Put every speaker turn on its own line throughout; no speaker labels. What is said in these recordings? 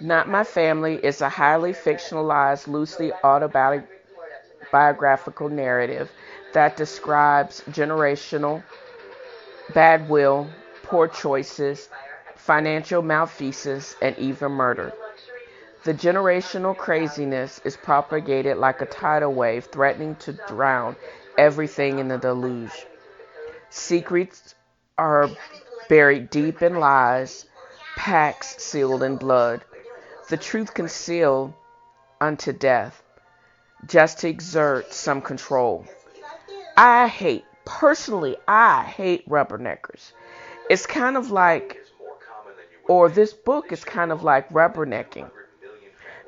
Not My Family is a highly fictionalized, loosely autobiographical narrative that describes generational bad will, poor choices, financial malfeasance, and even murder. The generational craziness is propagated like a tidal wave, threatening to drown everything in the deluge. Secrets are buried deep in lies, pacts sealed in blood, the truth concealed unto death, just to exert some control. Personally, I hate rubberneckers. It's kind of like, or this book is kind of like rubbernecking.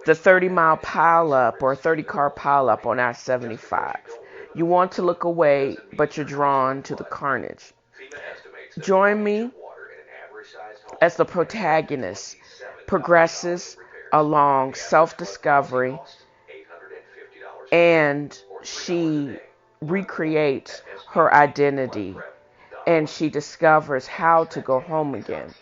The 30-mile pileup or 30-car pileup on I-75. You want to look away, but you're drawn to the carnage. Join me as the protagonist progresses along self-discovery and she recreates her identity and she discovers how to go home again.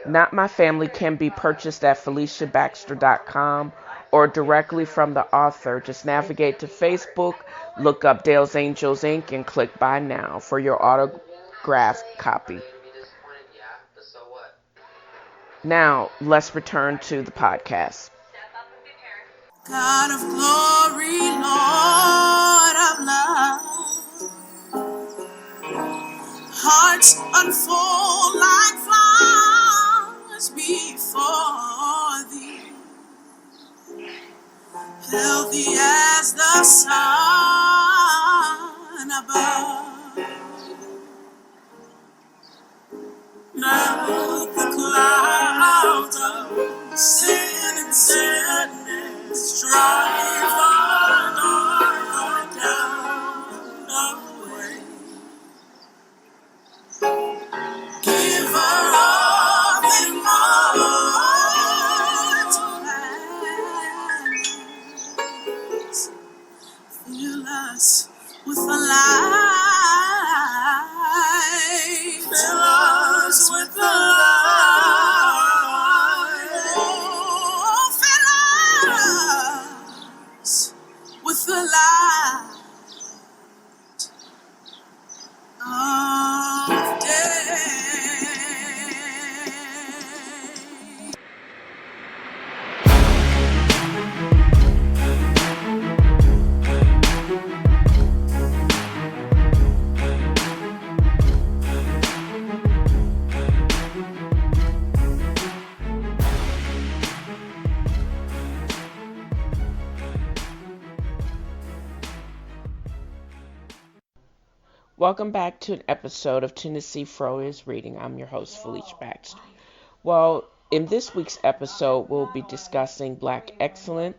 Not My Family can be purchased at FeliciaBaxter.com or directly from the author. Just navigate to Facebook, look up Dale's Angels Inc. and click Buy Now for your autographed copy. Now, let's return to the podcast.
God of glory, Lord of love, hearts unfold like flowers before thee, healthy as the sun above. Now the clouds of sin and sadness drive our dark down away. Giver of immortal hands, fill us with the light. Fill us with the light. Oh, fill us with the light of day.
Welcome back to an episode of TNFro is Reading. I'm your host, Felicia Baxter. Well, in this week's episode, we'll be discussing Black Excellence,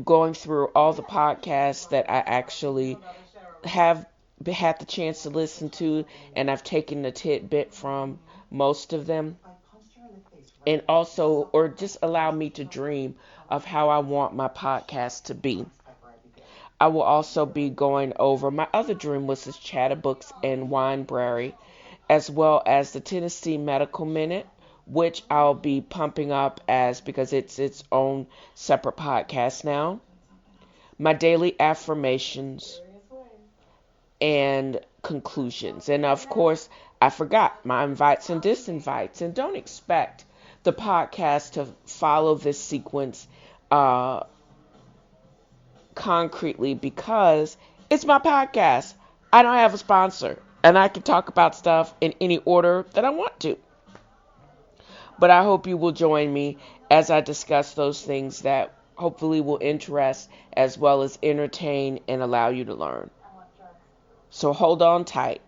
going through all the podcasts that I actually have had the chance to listen to, and I've taken a tidbit from most of them, and also, or just allow me to dream of how I want my podcast to be. I will also be going over my other dream list is Chatterbooks and Wineberry, as well as the Tennessee Medical Minute, which I'll be pumping up because it's its own separate podcast now. My daily affirmations and conclusions. And of course, I forgot my invites and disinvites. And don't expect the podcast to follow this sequence concretely because it's my podcast. I don't have a sponsor and I can talk about stuff in any order that I want to. But I hope you will join me as I discuss those things that hopefully will interest as well as entertain and allow you to learn. So hold on tight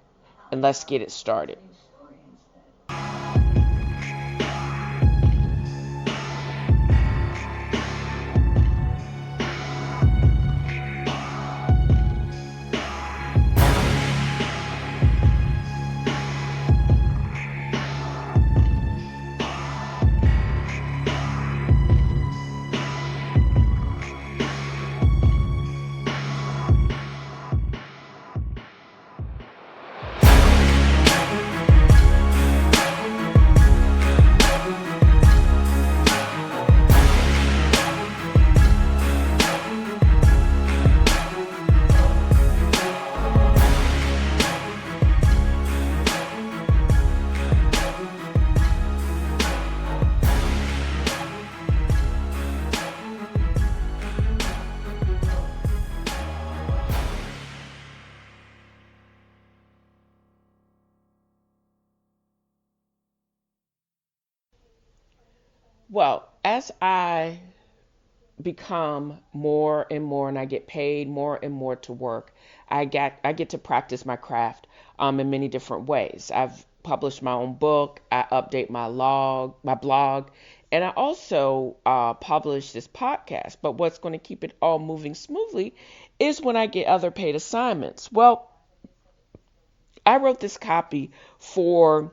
and let's get it started. Well, as I become more and more and I get paid more and more to work, I get to practice my craft in many different ways. I've published my own book, I update my blog, and I also publish this podcast. But what's going to keep it all moving smoothly is when I get other paid assignments. Well, I wrote this copy for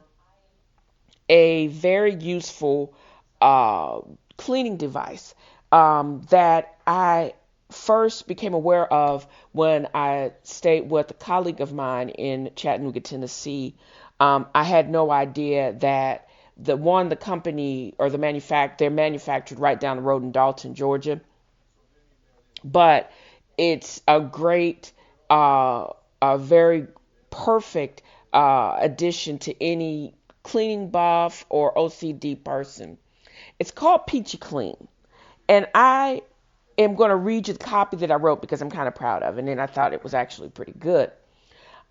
a very useful uh, cleaning device that I first became aware of when I stayed with a colleague of mine in Chattanooga, Tennessee. I had no idea that the company or they're manufactured right down the road in Dalton, Georgia, but it's uh, a very perfect addition to any cleaning buff or OCD person. It's called Peachy Clean, and I am going to read you the copy that I wrote because I'm kind of proud of it, and I thought it was actually pretty good.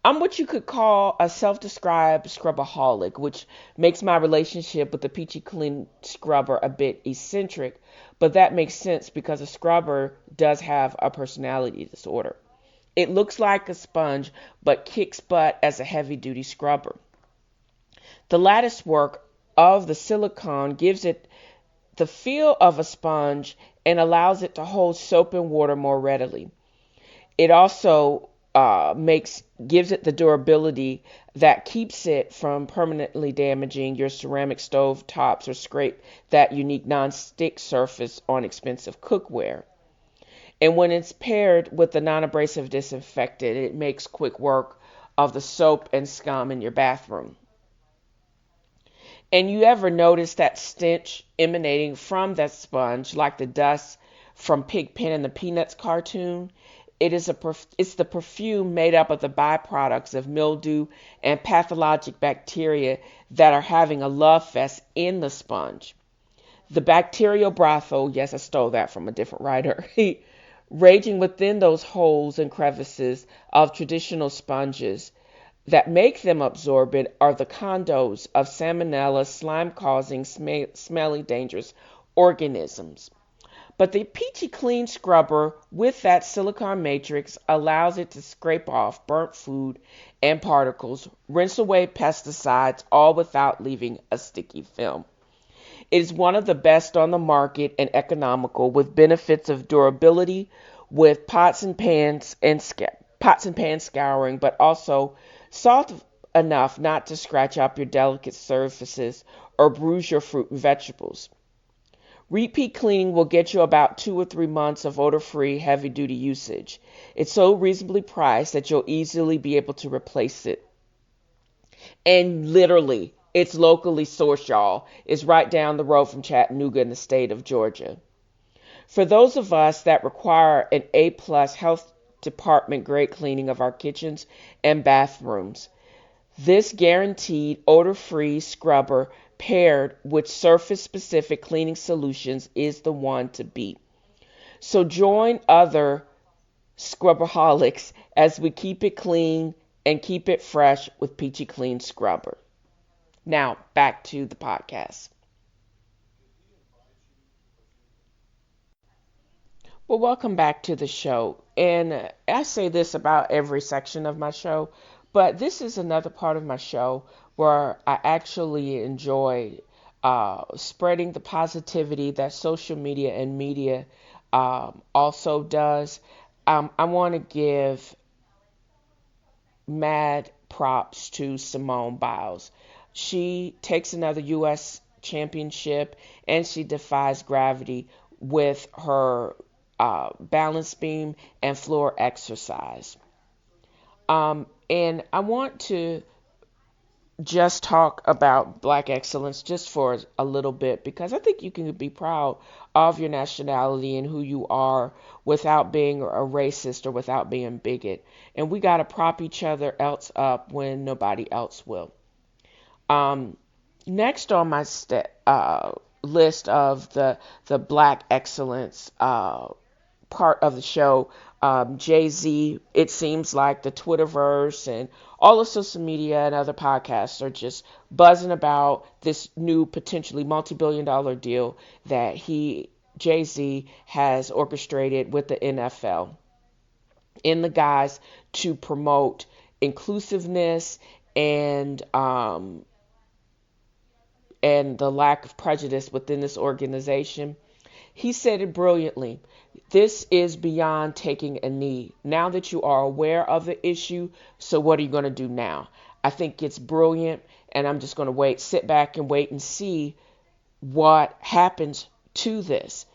I'm what you could call a self-described scrubaholic, which makes my relationship with the Peachy Clean scrubber a bit eccentric, but that makes sense because a scrubber does have a personality disorder. It looks like a sponge, but kicks butt as a heavy-duty scrubber. The lattice work of the silicone gives it the feel of a sponge and allows it to hold soap and water more readily. It also makes gives it the durability that keeps it from permanently damaging your ceramic stove tops or scrape that unique non-stick surface on expensive cookware. And when it's paired with the non-abrasive disinfectant, it makes quick work of the soap and scum in your bathroom. And you ever notice that stench emanating from that sponge, like the dust from Pigpen and the Peanuts cartoon? It's the perfume made up of the byproducts of mildew and pathologic bacteria that are having a love fest in the sponge. The bacterial brothel, yes, I stole that from a different writer, raging within those holes and crevices of traditional sponges that make them absorbent are the condos of salmonella slime causing smelly dangerous organisms. But the Peachy Clean scrubber with that silicone matrix allows it to scrape off burnt food and particles, rinse away pesticides, all without leaving a sticky film. It is one of the best on the market and economical, with benefits of durability with pots and pan scouring, but also soft enough not to scratch up your delicate surfaces or bruise your fruit and vegetables. Repeat cleaning will get you about 2 or 3 months of odor-free, heavy-duty usage. It's so reasonably priced that you'll easily be able to replace it. And literally, it's locally sourced, y'all. It's right down the road from Chattanooga in the state of Georgia. For those of us that require an A+ health department grade cleaning of our kitchens and bathrooms, this guaranteed odor-free scrubber paired with surface-specific cleaning solutions is the one to beat. So join other scrubberholics as we keep it clean and keep it fresh with Peachy Clean Scrubber. Now, back to the podcast. Well, welcome back to the show. And I say this about every section of my show, but this is another part of my show where I actually enjoy spreading the positivity that social media and media also does. I want to give mad props to Simone Biles. She takes another U.S. championship and she defies gravity with her balance beam and floor exercise. And I want to just talk about black excellence just for a little bit because I think you can be proud of your nationality and who you are without being a racist or without being bigot. And we got to prop each other else up when nobody else will. Um, Next on my list of the black excellence part of the show, Jay-Z, it seems like the Twitterverse and all of social media and other podcasts are just buzzing about this new potentially multi-billion dollar deal that Jay-Z has orchestrated with the NFL in the guise to promote inclusiveness and the lack of prejudice within this organization. He said it brilliantly. This is beyond taking a knee. Now that you are aware of the issue, so what are you going to do now? I think it's brilliant, and I'm just going to sit back and wait and see what happens to this.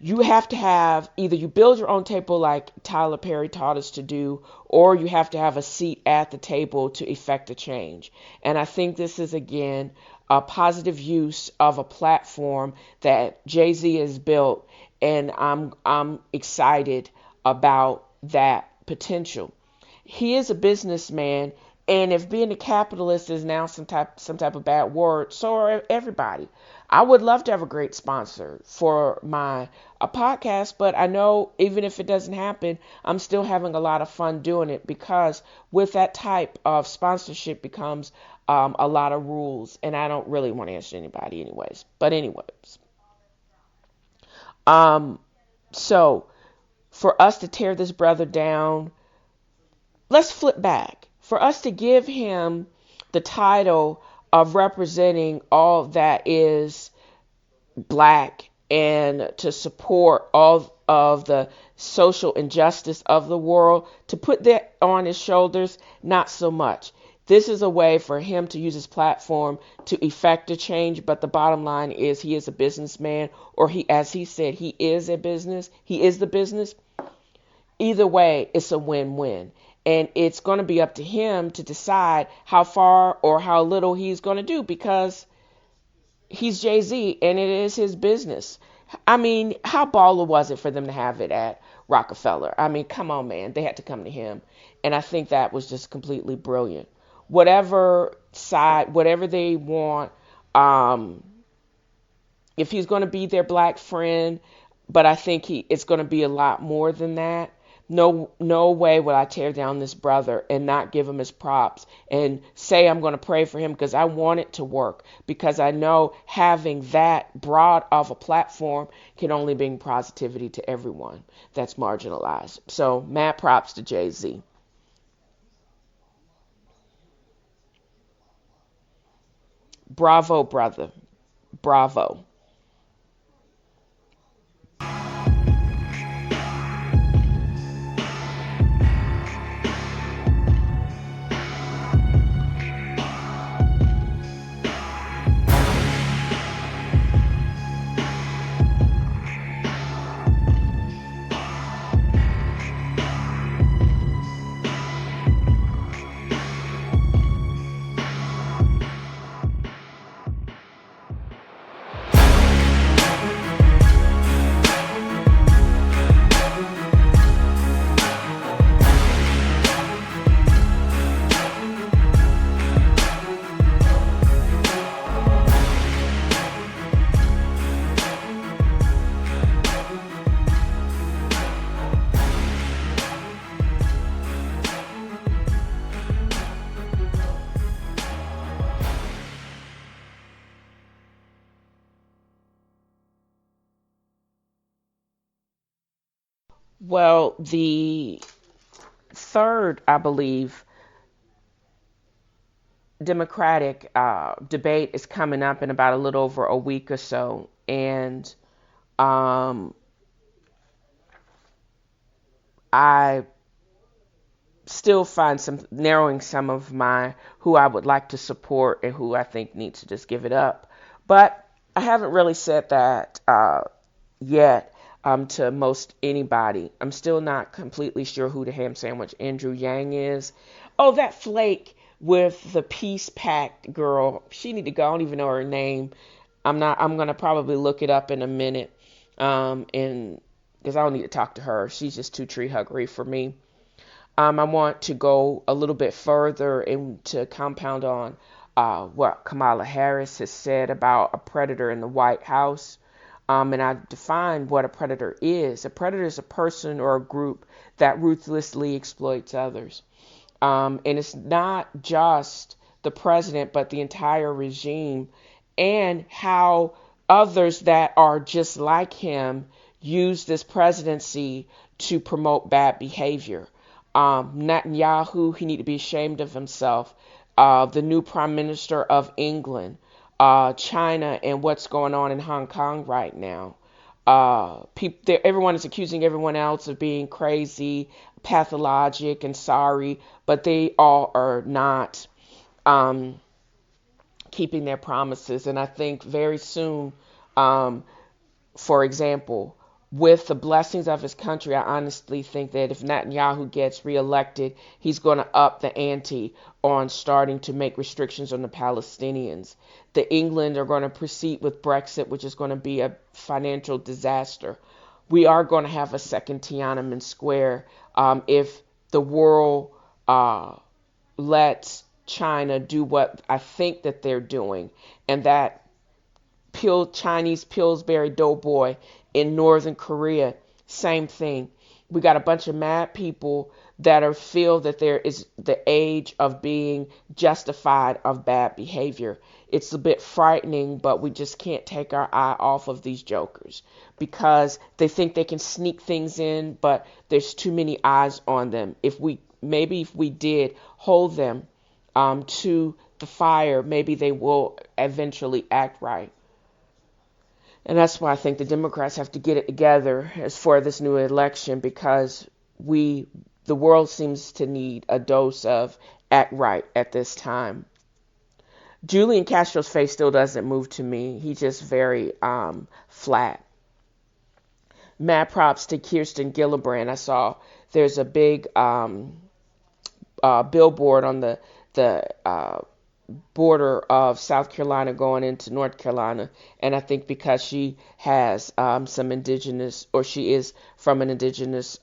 You have to have either you build your own table like Tyler Perry taught us to do, or you have to have a seat at the table to effect a change. And I think this is, again, a positive use of a platform that Jay-Z has built, and I'm excited about that potential. He is a businessman, and if being a capitalist is now some type of bad word, so are everybody. I would love to have a great sponsor for a podcast, but I know even if it doesn't happen, I'm still having a lot of fun doing it, because with that type of sponsorship becomes a lot of rules, and I don't really want to answer anybody anyways. But anyways, so for us to tear this brother down, let's flip back. For us to give him the title of representing all that is black and to support all of the social injustice of the world, to put that on his shoulders, not so much. This is a way for him to use his platform to effect a change, but the bottom line is he is a businessman, or as he said, he is the business. Either way, it's a win-win. And it's going to be up to him to decide how far or how little he's going to do, because he's Jay-Z and it is his business. I mean, how baller was it for them to have it at Rockefeller? I mean, come on, man. They had to come to him. And I think that was just completely brilliant. Whatever side, whatever they want, if he's going to be their black friend, but I think it's going to be a lot more than that. No way will I tear down this brother and not give him his props and say I'm going to pray for him, because I want it to work, because I know having that broad of a platform can only bring positivity to everyone that's marginalized. So mad props to Jay-Z. Bravo, brother. Bravo. Well, the third, I believe, Democratic debate is coming up in about a little over a week or so. And um, I still find some narrowing some of my who I would like to support and who I think needs to just give it up. But I haven't really said that yet to most anybody. I'm still not completely sure who the ham sandwich Andrew Yang is. Oh, that flake with the peace pact girl. She need to go. I don't even know her name. I'm gonna probably look it up in a minute. And because I don't need to talk to her. She's just too tree huggery for me. I want to go a little bit further and to compound on what Kamala Harris has said about a predator in the White House. And I define what a predator is. A predator is a person or a group that ruthlessly exploits others. And it's not just the president, but the entire regime, and how others that are just like him use this presidency to promote bad behavior. Netanyahu, he need to be ashamed of himself. The new prime minister of England, China, and what's going on in Hong Kong right now. Everyone is accusing everyone else of being crazy, pathologic, and sorry, but they all are not um, keeping their promises. And I think very soon, um, for example, with the blessings of his country, I honestly think that if Netanyahu gets reelected, he's going to up the ante on starting to make restrictions on the Palestinians. The England are going to proceed with Brexit, which is going to be a financial disaster. We are going to have a second Tiananmen Square if the world lets China do what I think that they're doing, and that Chinese Pillsbury Doughboy in Northern Korea, same thing. We got a bunch of mad people that feel that there is the age of being justified of bad behavior. It's a bit frightening, but we just can't take our eye off of these jokers because they think they can sneak things in, but there's too many eyes on them. If we did hold them to the fire, maybe they will eventually act right. And that's why I think the Democrats have to get it together as for this new election, because the world seems to need a dose of act right at this time. Julian Castro's face still doesn't move to me. He's just very flat. Mad props to Kirsten Gillibrand. I saw there's a big billboard on the border of South Carolina going into North Carolina, and I think because she has some indigenous, or she is from an indigenous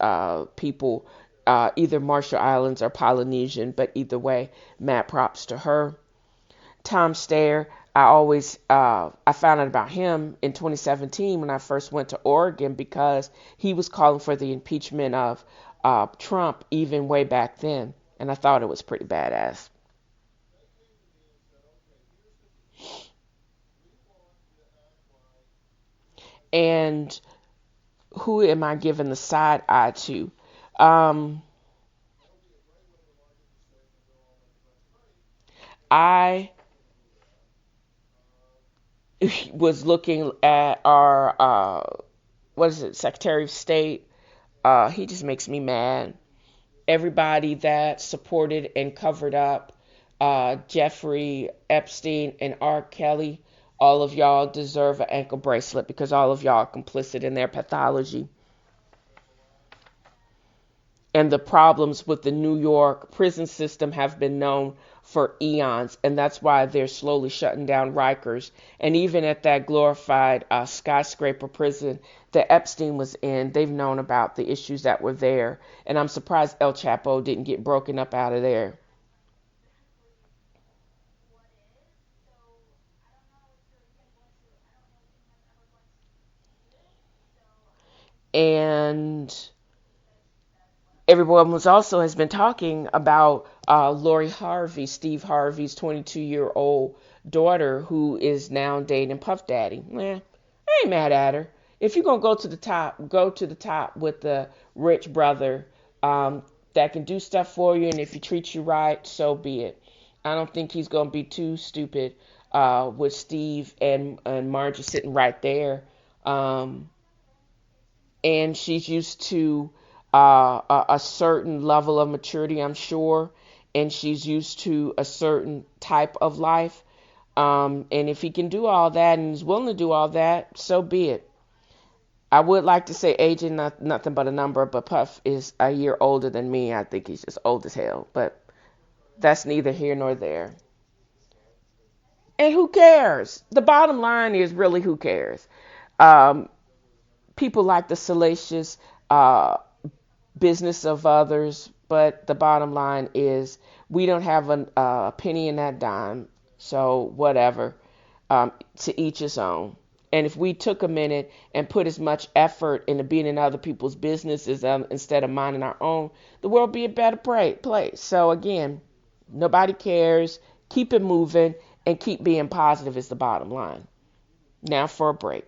people, either Marshall Islands or Polynesian, but either way, mad props to her. Tom Steyer, I found out about him in 2017 when I first went to Oregon, because he was calling for the impeachment of Trump even way back then, and I thought it was pretty badass. And who am I giving the side eye to? Um, I was looking at our what is it, Secretary of State. He just makes me mad. Everybody that supported and covered up Jeffrey Epstein and R. Kelly, all of y'all deserve an ankle bracelet because all of y'all are complicit in their pathology. And the problems with the New York prison system have been known for eons, and that's why they're slowly shutting down Rikers. And even at that glorified skyscraper prison that Epstein was in, they've known about the issues that were there. And I'm surprised El Chapo didn't get broken up out of there. And everyone was also has been talking about Lori Harvey, Steve Harvey's 22-year-old daughter, who is now dating Puff Daddy. I ain't mad at her. If you're gonna go to the top with the rich brother that can do stuff for you, and if he treats you right, so be it. I don't think he's gonna be too stupid with Steve and Margie sitting right there. Um, and she's used to a certain level of maturity, I'm sure, and she's used to a certain type of life. And if he can do all that and is willing to do all that, so be it. I would like to say age is nothing but a number, but Puff is a year older than me. I think he's just old as hell, but that's neither here nor there. And who cares? The bottom line is really who cares? Um, People like the salacious business of others, but the bottom line is we don't have a penny in that dime, so whatever. To each his own. And if we took a minute and put as much effort into being in other people's businesses instead of minding our own, the world would be a better place. So again, nobody cares. Keep it moving and keep being positive is the bottom line. Now for a break.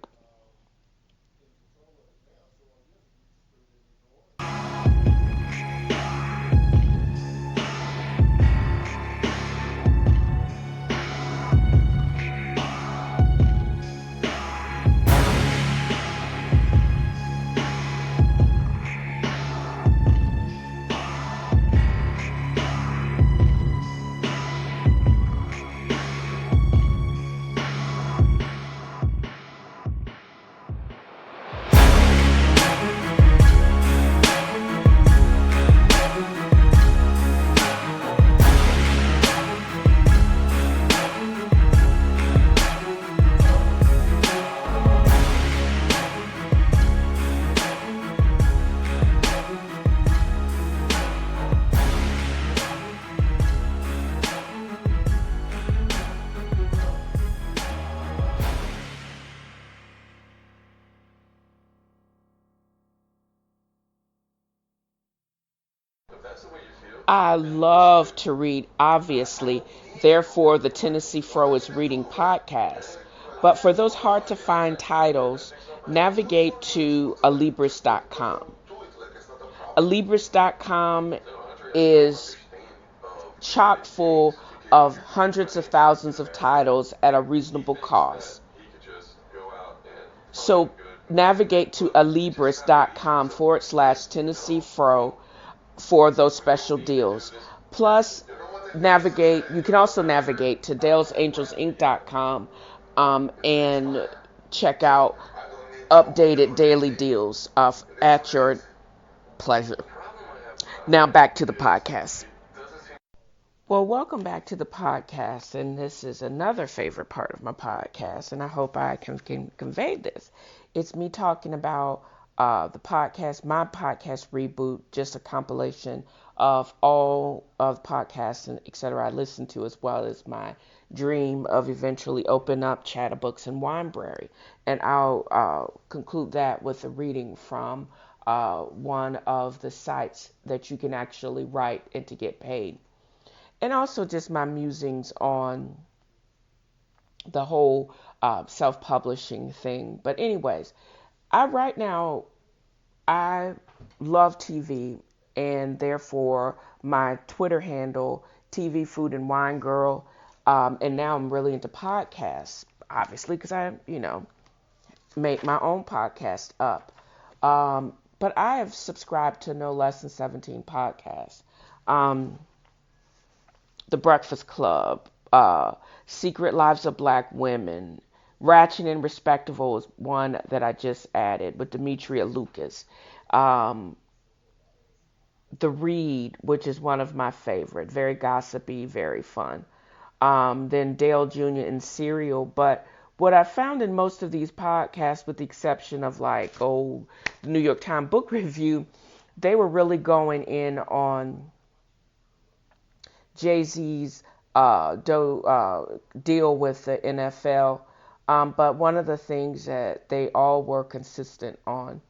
I love to read, obviously. Therefore, the TNFro is reading podcast. But for those hard to find titles, navigate to alibris.com. Alibris.com is chock full of hundreds of thousands of titles at a reasonable cost. So navigate to alibris.com/TNFro for those special deals. Plus, you can also navigate to dalesangelsinc.com and check out updated daily deals at your pleasure. Now back to the podcast. Well, welcome back to the podcast, and this is another favorite part of my podcast, and I hope I can convey this. It's me talking about the podcast, my podcast reboot, just a compilation of all of the podcasts and etc. I listen to, as well as my dream of eventually open up Chatterbooks and Wineberry, and I'll conclude that with a reading from one of the sites that you can actually write and to get paid, and also just my musings on the whole self-publishing thing. But anyways, right now I love TV, and therefore my Twitter handle, TV Food and Wine Girl, and now I'm really into podcasts, obviously, because I make my own podcast up. But I have subscribed to no less than 17 podcasts. The Breakfast Club, Secret Lives of Black Women, Ratchet and Respectable is one that I just added with Demetria Lucas. Um, the Read, which is one of my favorite, very gossipy, very fun. Then Dale Jr. and Serial. But what I found in most of these podcasts, with the exception of the New York Times Book Review, they were really going in on Jay-Z's deal with the NFL. But one of the things that they all were consistent on,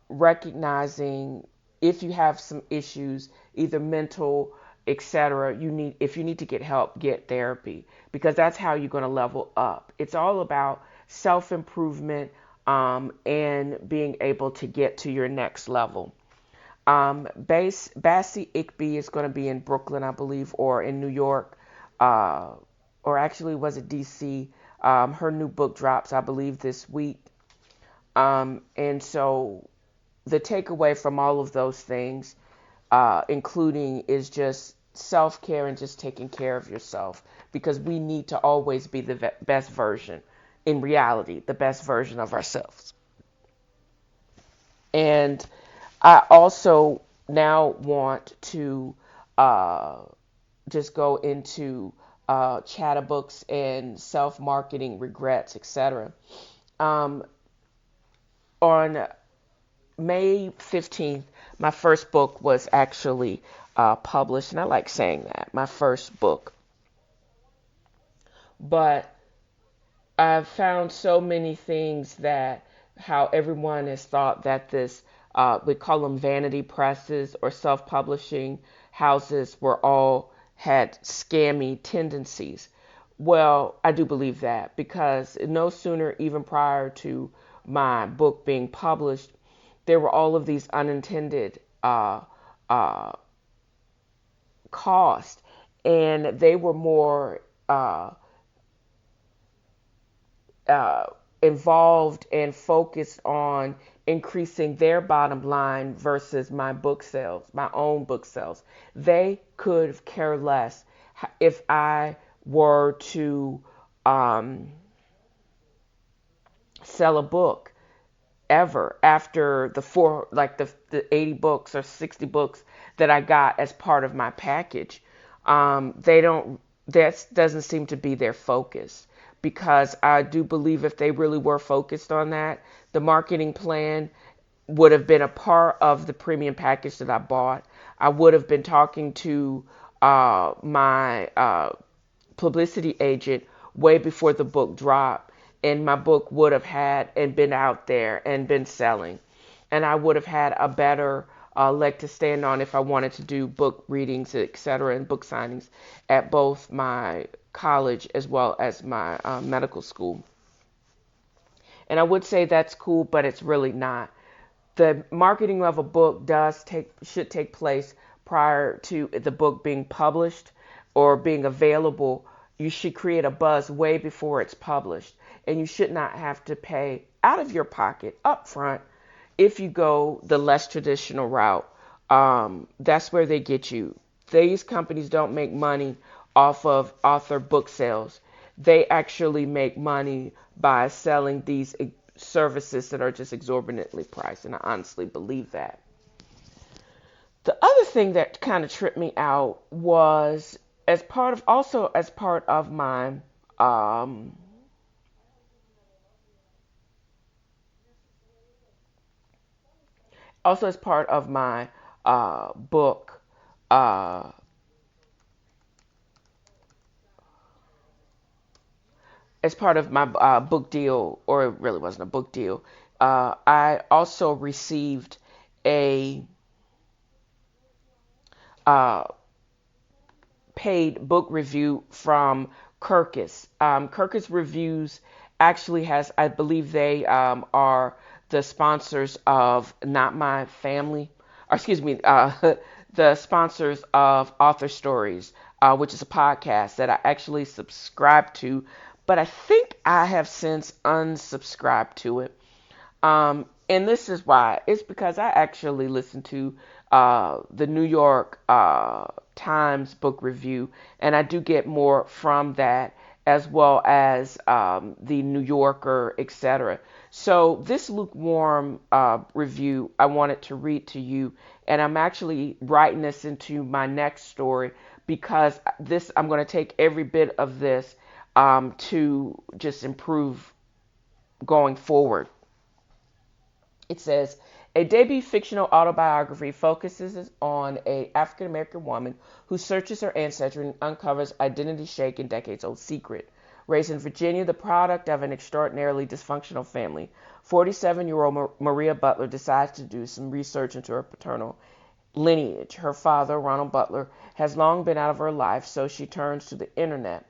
recognizing if you have some issues, either mental, etc., if you need to get help, get therapy, because that's how you're going to level up. It's all about self-improvement, and being able to get to your next level. Bassie Ickby is going to be in Brooklyn, I believe, or in New York, or actually was it DC? Her new book drops, I believe, this week. And so the takeaway from all of those things, including, is just self-care and just taking care of yourself, because we need to always be the best version, in reality, the best version of ourselves. And I also now want to uh, just go into chatterbooks and self-marketing regrets, etc. Um, on May 15th, my first book was actually published, and I like saying that, my first book. But I've found so many things that how everyone has thought that this, we call them vanity presses or self-publishing houses, were all had scammy tendencies. Well, I do believe that because no sooner, even prior to my book being published, there were all of these unintended uh, costs, and they were more uh, uh, involved and focused on increasing their bottom line versus my book sales, my own book sales. They could care less if I were to um, sell a book ever after the the 80 books or 60 books that I got as part of my package. They don't, that doesn't seem to be their focus, because I do believe if they really were focused on that, the marketing plan would have been a part of the premium package that I bought. I would have been talking to my publicity agent way before the book dropped, and my book would have had and been out there and been selling, and I would have had a better leg to stand on if I wanted to do book readings, etc., and book signings at both my college as well as my medical school. And I would say that's cool, but it's really not. The marketing of a book should take place prior to the book being published or being available. You should create a buzz way before it's published, and you should not have to pay out of your pocket up front if you go the less traditional route. That's where they get you. These companies don't make money off of author book sales. They actually make money by selling these services that are just exorbitantly priced, and I honestly believe that. The other thing that kind of tripped me out was as part of my um, also as part of my book, uh, as part of my book deal, or it really wasn't a book deal, I also received a uh, paid book review from Kirkus. Kirkus Reviews actually has, I believe they are the sponsors of Not My Family, or excuse me, the sponsors of Author Stories, which is a podcast that I actually subscribe to, but I think I have since unsubscribed to it. And this is why. It's because I actually listened to the New York Times book review, and I do get more from that, as well as the New Yorker, etc. So this lukewarm review, I wanted to read to you, and I'm actually writing this into my next story, because this I'm going to take every bit of this to just improve going forward. It says, a debut fictional autobiography focuses on a African American woman who searches her ancestry and uncovers identity-shaken decades-old secret. Raised in Virginia, the product of an extraordinarily dysfunctional family, 47-year-old Maria Butler decides to do some research into her paternal lineage. Her father, Ronald Butler, has long been out of her life, so she turns to the internet.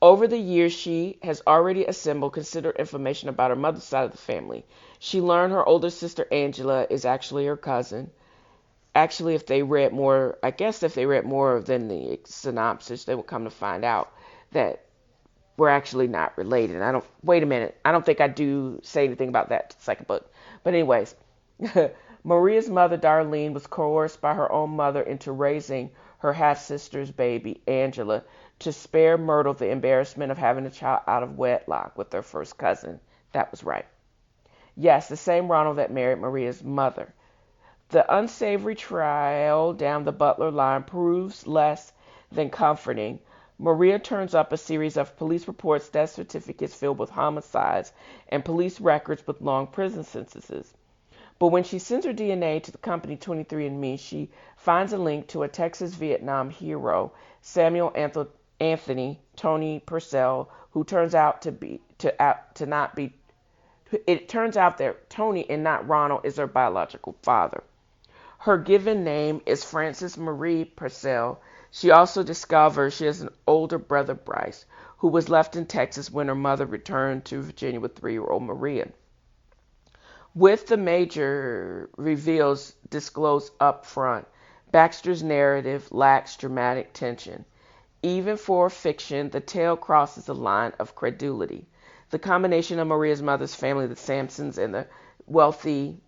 Over the years, she has already assembled considerable information about her mother's side of the family. She learned her older sister Angela is actually her cousin. Actually, if they read more, I guess if they read more than the synopsis, they would come to find out that we're actually not related. Wait a minute, I don't think I do say anything about that second book. But anyways, Maria's mother, Darlene, was coerced by her own mother into raising her half-sister's baby, Angela, to spare Myrtle the embarrassment of having a child out of wedlock with her first cousin. That was right. Yes, the same Ronald that married Maria's mother. The unsavory trail down the Butler line proves less than comforting. Maria turns up a series of police reports, death certificates filled with homicides, and police records with long prison sentences. But when she sends her DNA to the company 23andMe, she finds a link to a Texas Vietnam hero, Samuel Anthony, Tony Purcell, who turns out to not be. It turns out that Tony and not Ronald is her biological father. Her given name is Frances Marie Purcell. She also discovers she has an older brother, Bryce, who was left in Texas when her mother returned to Virginia with 3-year-old Maria. With the major reveals disclosed up front, Baxter's narrative lacks dramatic tension. Even for fiction, the tale crosses a line of credulity. The combination of Maria's mother's family, the Sampsons, and the wealthy,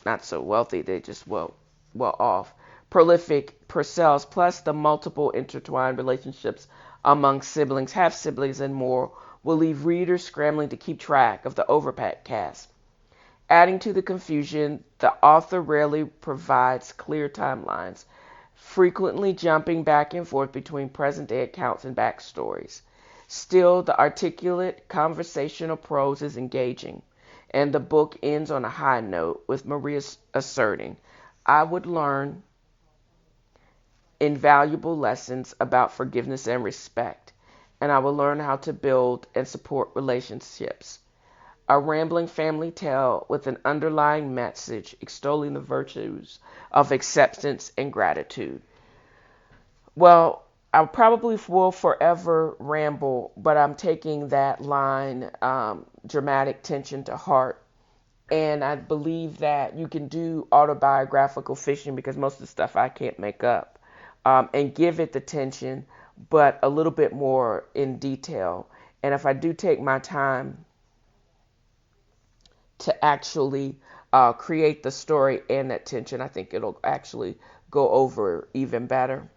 not so wealthy, they just well off, prolific Purcells, plus the multiple intertwined relationships among siblings, half siblings, and more, will leave readers scrambling to keep track of the overpacked cast. Adding to the confusion, the author rarely provides clear timelines, frequently jumping back and forth between present day accounts and backstories. Still, the articulate conversational prose is engaging, and the book ends on a high note with Maria asserting, I would learn invaluable lessons about forgiveness and respect, and I will learn how to build and support relationships. A rambling family tale with an underlying message extolling the virtues of acceptance and gratitude. Well, I probably will forever ramble, but I'm taking that line, dramatic tension, to heart. And I believe that you can do autobiographical fiction because most of the stuff I can't make up, and give it the tension, but a little bit more in detail. And if I do take my time to actually create the story and that tension, I think it'll actually go over even better.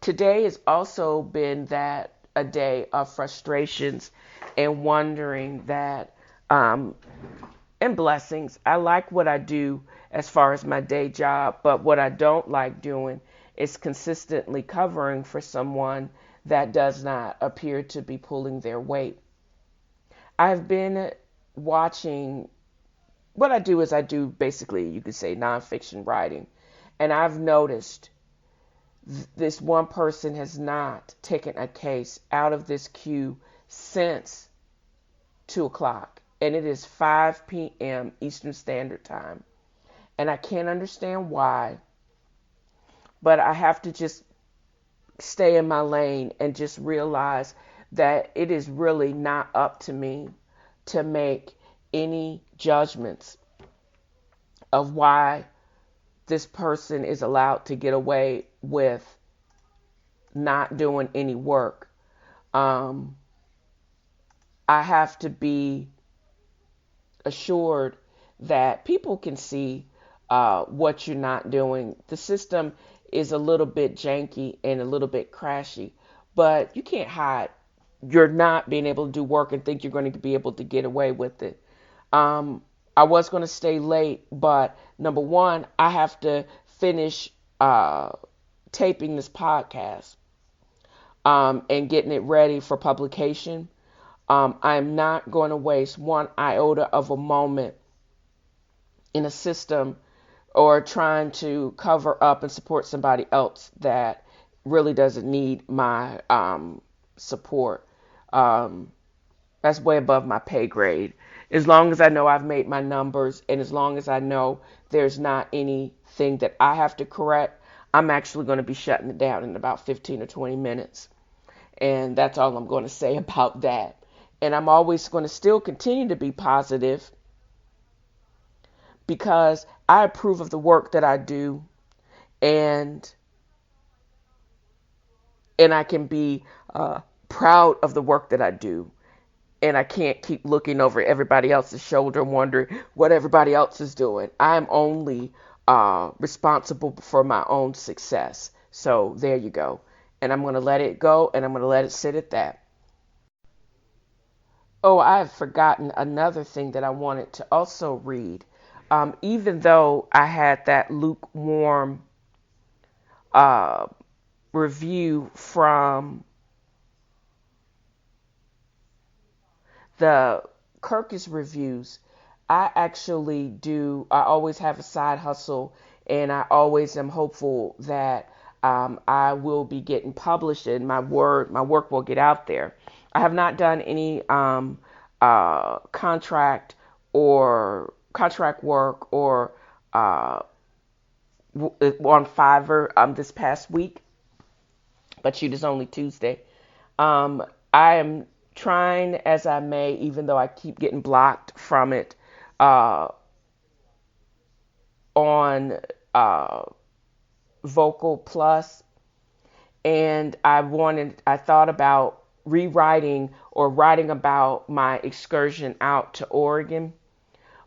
Today has also been that a day of frustrations and wondering that, and blessings. I like what I do as far as my day job, but what I don't like doing is consistently covering for someone that does not appear to be pulling their weight. I've been watching, what I do is I do basically, you could say, nonfiction writing. And I've noticed this one person has not taken a case out of this queue since 2 o'clock. And it is 5 p.m. Eastern Standard Time. And I can't understand why, but I have to just stay in my lane and just realize that it is really not up to me to make any judgments of why this person is allowed to get away with not doing any work. I have to be assured that people can see what you're not doing. The system is a little bit janky and a little bit crashy, but you can't hide you're not being able to do work and think you're going to be able to get away with it. I was going to stay late, but number one, I have to finish taping this podcast, and getting it ready for publication. I'm not going to waste one iota of a moment in a system or trying to cover up and support somebody else that really doesn't need my support. That's way above my pay grade. As long as I know I've made my numbers and as long as I know there's not anything that I have to correct, I'm actually going to be shutting it down in about 15 or 20 minutes. And that's all I'm going to say about that. And I'm always going to still continue to be positive because I approve of the work that I do, and I can be proud of the work that I do. And I can't keep looking over everybody else's shoulder and wondering what everybody else is doing. I'm only responsible for my own success. So there you go. And I'm going to let it go, and I'm going to let it sit at that. Oh, I have forgotten another thing that I wanted to also read. Even though I had that lukewarm uh, review from the Kirkus reviews, I always have a side hustle, and I always am hopeful that I will be getting published and my work will get out there. I have not done any contract work or uh, on Fiverr this past week, but shoot, it's only Tuesday. Um, I am trying as I may, even though I keep getting blocked from it uh, on uh, Vocal Plus, and I thought about rewriting or writing about my excursion out to Oregon.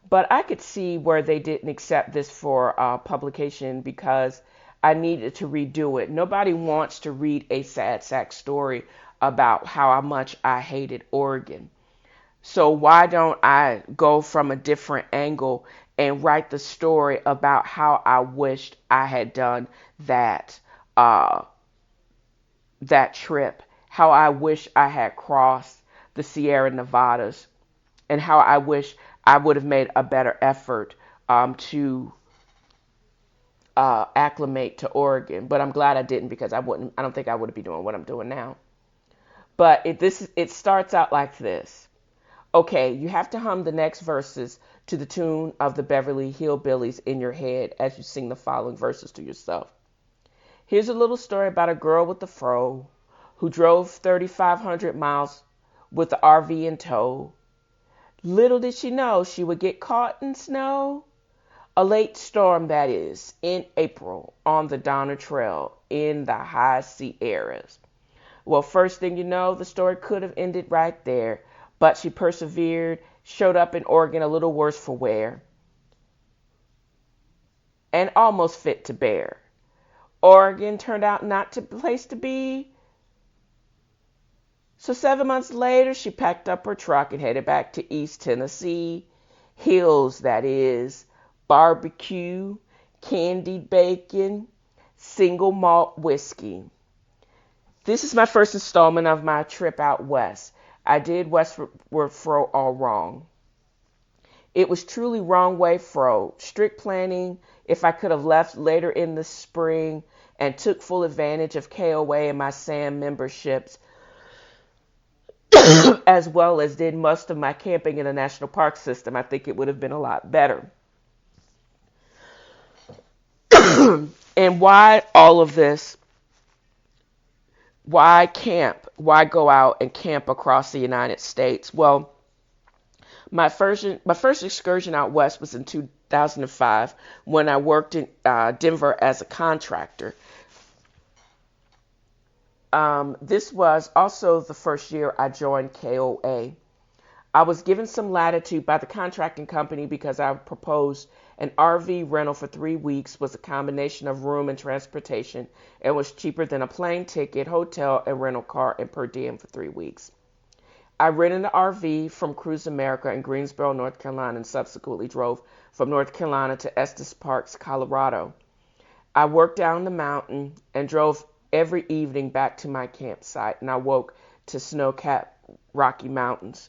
But I could see where they didn't accept this for publication because I needed to redo it. Nobody wants to read a sad sack story about how much I hated Oregon. So why don't I go from a different angle and write the story about how I wished I had done that uh, that trip, how I wish I had crossed the Sierra Nevadas, and how I wish I would have made a better effort to acclimate to Oregon. But I'm glad I didn't because I wouldn't. I don't think I would be doing what I'm doing now. But it starts out like this. Okay, you have to hum the next verses to the tune of the Beverly Hillbillies in your head as you sing the following verses to yourself. Here's a little story about a girl with a fro who drove 3,500 miles with the RV in tow. Little did she know she would get caught in snow. A late storm, that is, in April on the Donner Trail in the high Sierras. Well, first thing you know, the story could have ended right there, but she persevered, showed up in Oregon a little worse for wear, and almost fit to bear. Oregon turned out not the place to be. So 7 months later, she packed up her truck and headed back to East Tennessee. Hills, that is, barbecue, candied bacon, single malt whiskey. This is my first installment of my trip out west. I did westward fro all wrong. It was truly wrong way fro. Strict planning. If I could have left later in the spring and took full advantage of KOA and my SAM memberships, as well as did most of my camping in the national park system, I think it would have been a lot better. And why all of this? Why camp? Why go out and camp across the United States? Well, my first excursion out west was in 2005 when I worked in Denver as a contractor. This was also the first year I joined KOA. I was given some latitude by the contracting company because I proposed an RV rental for 3 weeks was a combination of room and transportation and was cheaper than a plane ticket, hotel, and rental car and per diem for 3 weeks. I rented an RV from Cruise America in Greensboro, North Carolina, and subsequently drove from North Carolina to Estes Parks, Colorado. I worked down the mountain and drove every evening back to my campsite, and I woke to snow-capped Rocky Mountains.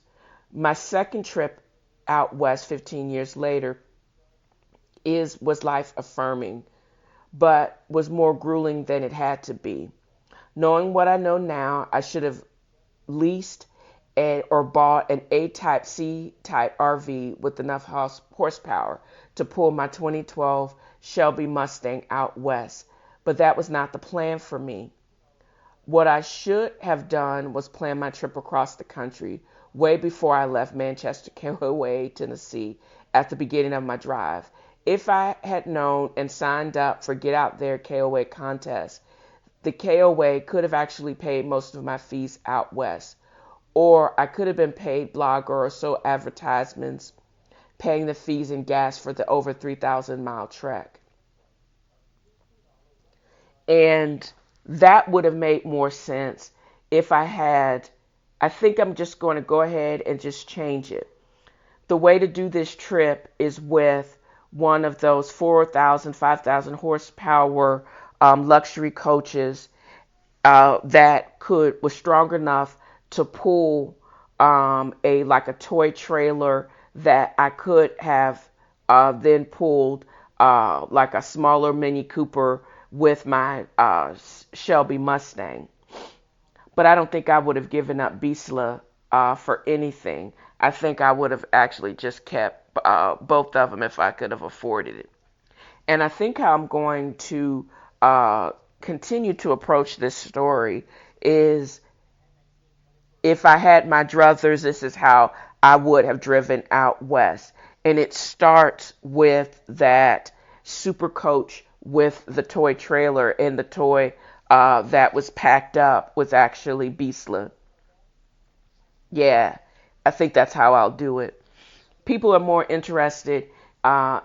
My second trip out west 15 years later was life affirming, but was more grueling than it had to be. Knowing what I know now, I should have leased or bought an A-type, C-type RV with enough horsepower to pull my 2012 Shelby Mustang out west, but that was not the plan for me. What I should have done was plan my trip across the country way before I left Manchester, KOA, Tennessee at the beginning of my drive. If I had known and signed up for Get Out There KOA contest, the KOA could have actually paid most of my fees out west, or I could have been paid blogger or so advertisements, paying the fees and gas for the over 3,000 mile trek. And that would have made more sense if I had. I think I'm just going to go ahead and just change it. The way to do this trip is with one of those 4,000, 5,000 horsepower luxury coaches that was strong enough to pull a toy trailer that I could have then pulled like a smaller Mini Cooper with my Shelby Mustang. But I don't think I would have given up Bisla for anything. I think I would have actually just kept both of them if I could have afforded it. And I think how I'm going to uh, continue to approach this story is if I had my druthers, this is how I would have driven out west. And it starts with that super coach with the toy trailer, and the toy that was packed up was actually Beastla. Yeah, I think that's how I'll do it. People are more interested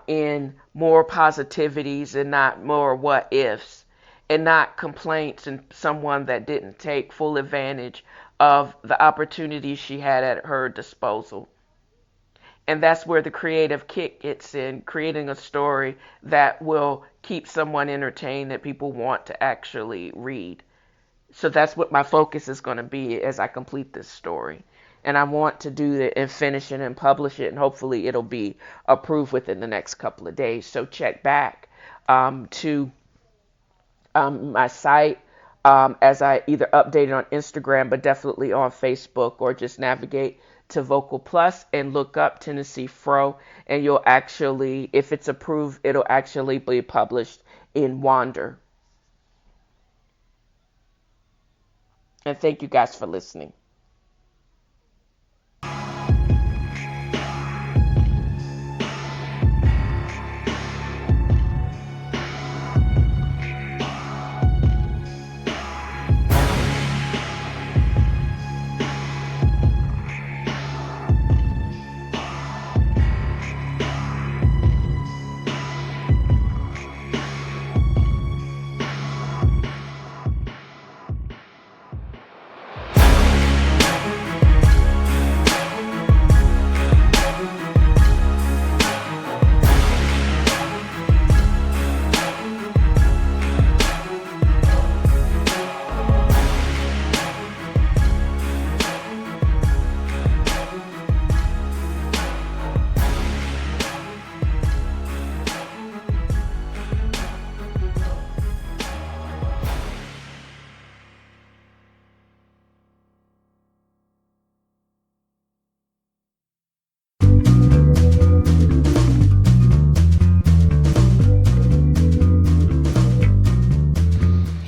in more positivities and not more what ifs, and not complaints and someone that didn't take full advantage of the opportunities she had at her disposal. And that's where the creative kick gets in, creating a story that will keep someone entertained that people want to actually read. So that's what my focus is going to be as I complete this story. And I want to do it and finish it and publish it, and hopefully it'll be approved within the next couple of days. So check back to my site as I either update it on Instagram, but definitely on Facebook, or just navigate to Vocal Plus and look up TNFro, and you'll actually, if it's approved, it'll actually be published in Wander. And thank you guys for listening.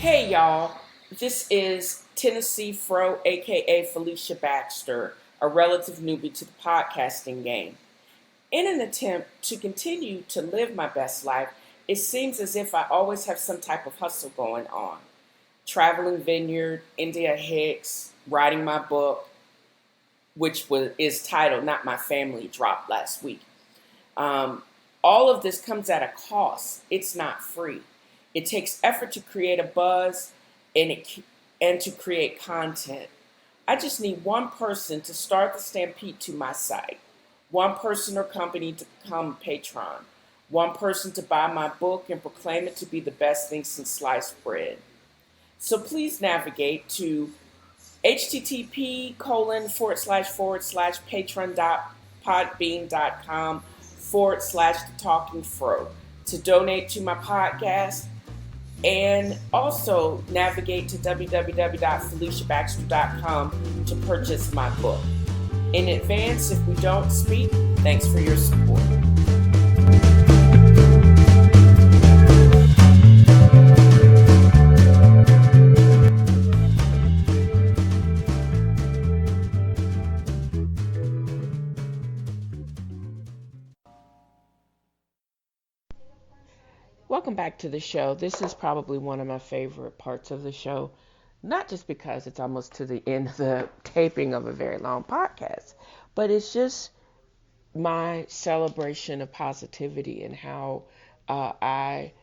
Hey y'all, this is TNFro, aka Felicia Baxter, a relative newbie to the podcasting game. In an attempt to continue to live my best life, it seems as if I always have some type of hustle going on. Traveling Vineyard, India Hicks, writing my book, which is titled Not My Family, dropped last week. Um, all of this comes at a cost. It's not free. It takes effort to create a buzz and and to create content. I just need one person to start the stampede to my site, one person or company to become a patron, one person to buy my book and proclaim it to be the best thing since sliced bread. So please navigate to http://patron.podbean.com/the talking fro to donate to my podcast, and also navigate to www.feliciabaxter.com to purchase my book. In advance, if we don't speak, thanks for your support. Welcome back to the show. This is probably one of my favorite parts of the show, not just because it's almost to the end of the taping of a very long podcast, but it's just my celebration of positivity and how I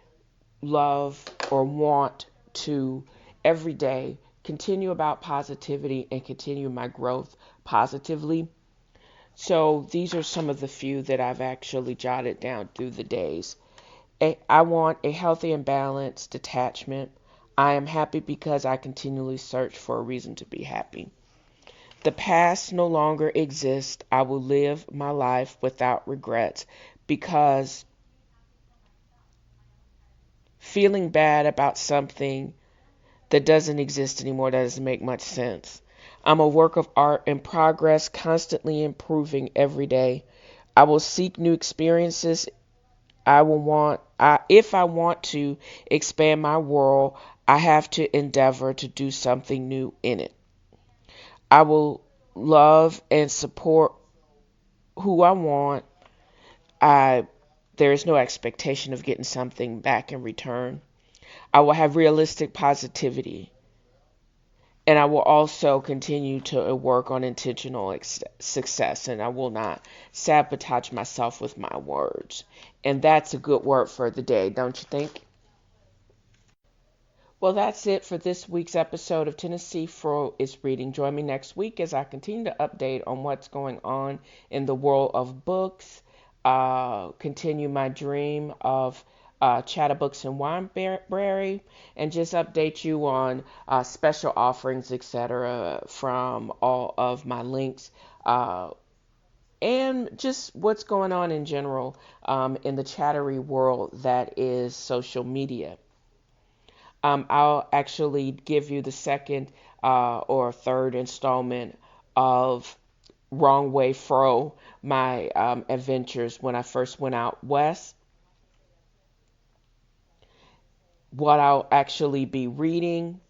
love or want to every day continue about positivity and continue my growth positively. So these are some of the few that I've actually jotted down through the days. I want a healthy and balanced detachment. I am happy because I continually search for a reason to be happy. The past no longer exists. I will live my life without regrets because feeling bad about something that doesn't exist anymore, that doesn't make much sense. I'm a work of art in progress, constantly improving every day. I will seek new experiences. If I want to expand my world, I have to endeavor to do something new in it. I will love and support who I want. I There is no expectation of getting something back in return. I will have realistic positivity, and I will also continue to work on intentional success, and I will not sabotage myself with my words. And that's a good word for the day, don't you think? Well, that's it for this week's episode of TNFro is Reading. Join me next week as I continue to update on what's going on in the world of books, continue my dream of Chatterbooks and Wineberry, and just update you on special offerings, etc., from all of my links. And just what's going on in general in the chattery world that is social media. I'll actually give you the second or third installment of Wrong Way Fro, my adventures when I first went out west, what I'll actually be reading,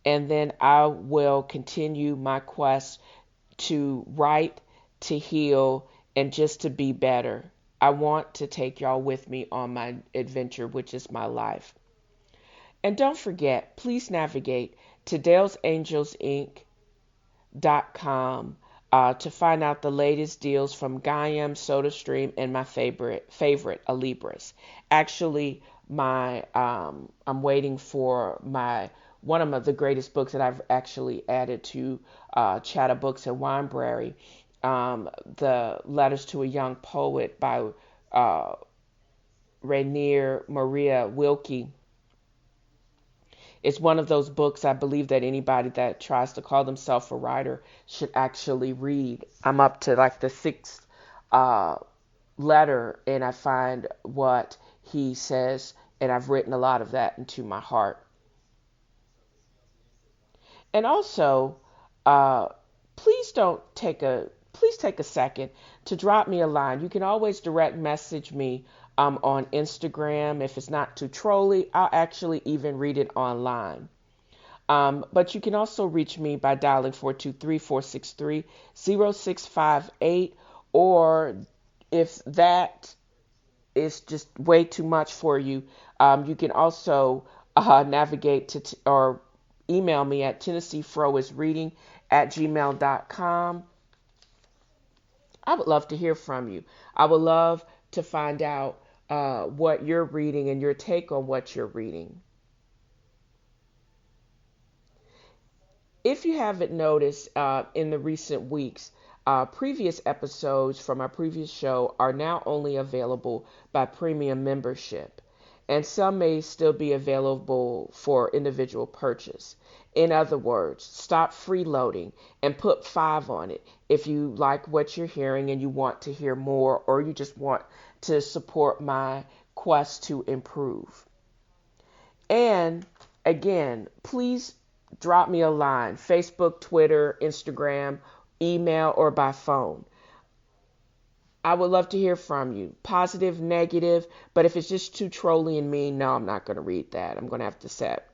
and then I will continue my quest to write, to heal, and just to be better. I want to take y'all with me on my adventure, which is my life. And don't forget, please navigate to DalesAngelsInc.com to find out the latest deals from Gaiam, SodaStream, and my favorite Alibris. Actually, I'm waiting for my one of the greatest books that I've actually added to Chatterbooks and Wineberry, the Letters to a Young Poet by uh, Rainer Maria Rilke. It's one of those books I believe that anybody that tries to call themselves a writer should actually read. I'm up to like the sixth uh, letter, and I find what he says, and I've written a lot of that into my heart. And also, uh, please don't take a please take a second to drop me a line. You can always direct message me on Instagram. If it's not too trolly, I'll actually even read it online. But you can also reach me by dialing 423-463-0658, or if that is just way too much for you, you can also navigate or email me at TNFroisReading@gmail.com. I would love to hear from you. I would love to find out what you're reading and your take on what you're reading. If you haven't noticed in the recent weeks, previous episodes from our previous show are now only available by premium membership, and some may still be available for individual purchase. In other words, stop freeloading and put 5 on it if you like what you're hearing and you want to hear more, or you just want to support my quest to improve. And again, please drop me a line: Facebook, Twitter, Instagram, email, or by phone. I would love to hear from you. Positive, negative, but if it's just too trolly and mean, no, I'm not going to read that. I'm going to have to set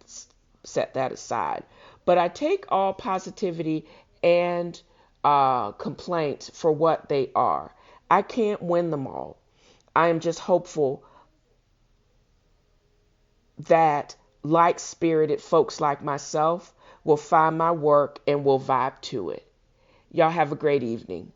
that aside. But I take all positivity and complaints for what they are. I can't win them all. I am just hopeful that like spirited folks like myself will find my work and will vibe to it. Y'all have a great evening.